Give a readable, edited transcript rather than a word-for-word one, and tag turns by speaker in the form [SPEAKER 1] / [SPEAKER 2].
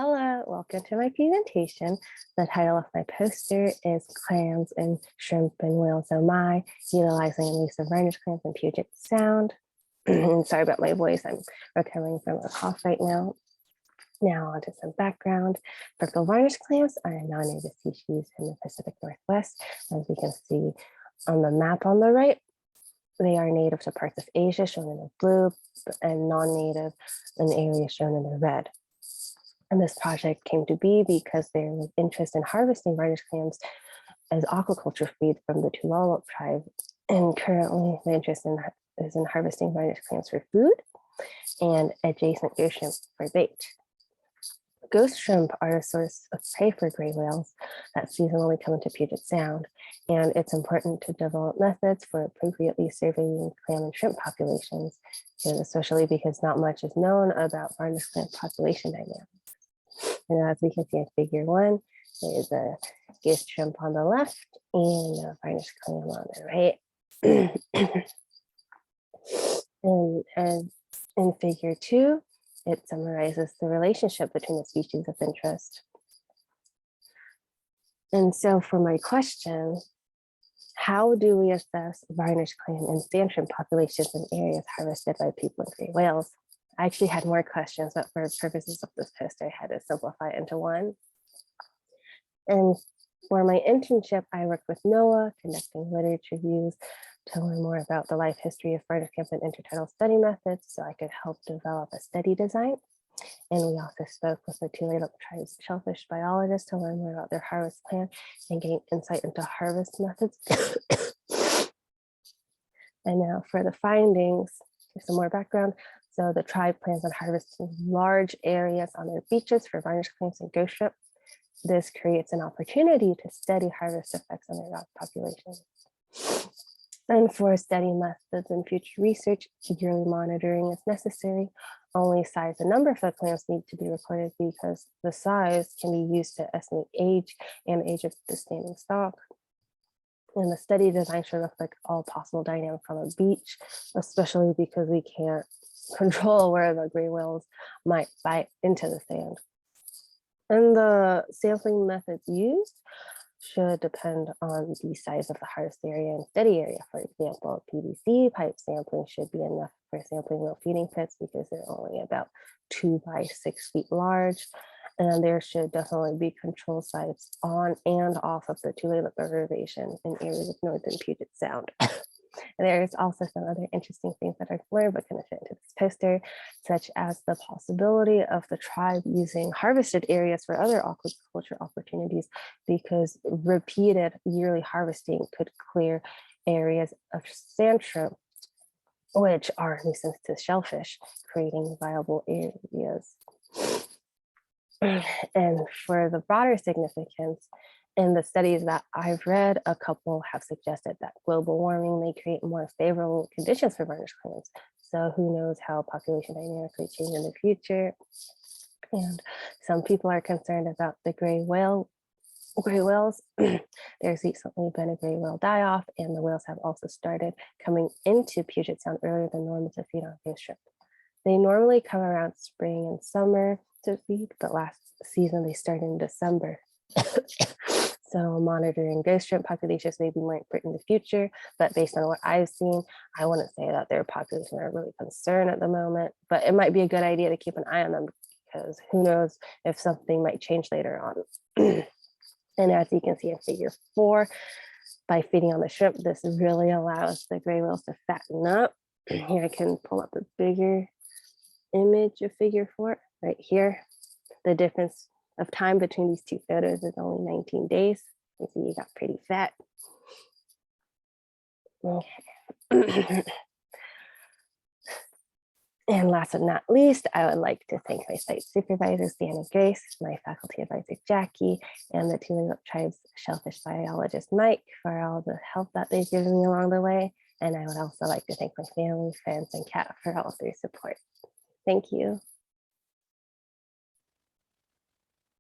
[SPEAKER 1] Hello, welcome to my presentation. The title of my poster is Clams and Shrimp and Whales Oh My, Utilizing Invasive Varnish Clams in Puget Sound. Sorry about my voice, I'm recovering from a cough right now. Now onto some background. Frictal varnish clams are a non-native species in the Pacific Northwest. As we can see on the map on the right, they are native to parts of Asia, shown in the blue, and non-native in areas shown in the red. And this project came to be because there was interest in harvesting varnish clams as aquaculture feed from the Tulalip tribe. And currently the interest is in harvesting varnish clams for food and adjacent ghost shrimp for bait. Ghost shrimp are a source of prey for gray whales that seasonally come into Puget Sound, and it's important to develop methods for appropriately surveying clam and shrimp populations, especially because not much is known about varnish clam population dynamics. And as we can see in figure 1, there's a ghost shrimp on the left and a varnish clam on the right. and in figure 2, it summarizes the relationship between the species of interest. And so for my question, how do we assess varnish clam and sand shrimp populations in areas harvested by people and gray whales? I actually had more questions, but for purposes of this post, I had to simplify it into one. And for my internship, I worked with NOAA, conducting literature reviews to learn more about the life history of varnish clams and intertidal study methods so I could help develop a study design. And we also spoke with the Tulalip tribe's shellfish biologists to learn more about their harvest plan and gain insight into harvest methods. And now for the findings, here's some more background. So the tribe plans on harvesting large areas on their beaches for varnish clams and ghost shrimp. This creates an opportunity to study harvest effects on their rock populations. And for study methods and future research, yearly monitoring is necessary. Only size and number of the clams need to be recorded because the size can be used to estimate age and age of the standing stock. And the study design should reflect all possible dynamics on the beach, especially because we can't control where the gray whales might bite into the sand. And the sampling methods used should depend on the size of the harvest area and study area. For example, PVC pipe sampling should be enough for sampling whale feeding pits because they're only about 2 by 6 feet large. And there should definitely be control sites on and off of the Tulalip Reservation in areas of northern Puget Sound. And there's also some other interesting things that I've learned but couldn't fit into this poster, such as the possibility of the tribe using harvested areas for other aquaculture opportunities, because repeated yearly harvesting could clear areas of sand shrimp, which are a nuisance to shellfish, creating viable areas. And for the broader significance, in the studies that I've read, a couple have suggested that global warming may create more favorable conditions for varnish clams. So who knows how population dynamics may change in the future. And some people are concerned about the gray whales. There's recently been a gray whale die-off, and the whales have also started coming into Puget Sound earlier than normal to feed on ghost shrimp. They normally come around spring and summer to feed, but last season they started in December. So monitoring ghost shrimp populations may be more important in the future, but based on what I've seen, I wouldn't say that their population are really concerned at the moment, but it might be a good idea to keep an eye on them because who knows if something might change later on. And as you can see in figure 4, by feeding on the shrimp, this really allows the gray whales to fatten up. Here I can pull up a bigger image of figure 4 right here. The difference of time between these two photos is only 19 days. You see, you got pretty fat. Okay. And last but not least, I would like to thank my site supervisors, Dan and Grace, my faculty advisor, Jackie, and the Tulalip Tribe's shellfish biologist, Mike, for all the help that they've given me along the way. And I would also like to thank my family, friends, and Kat for all of their support. Thank you.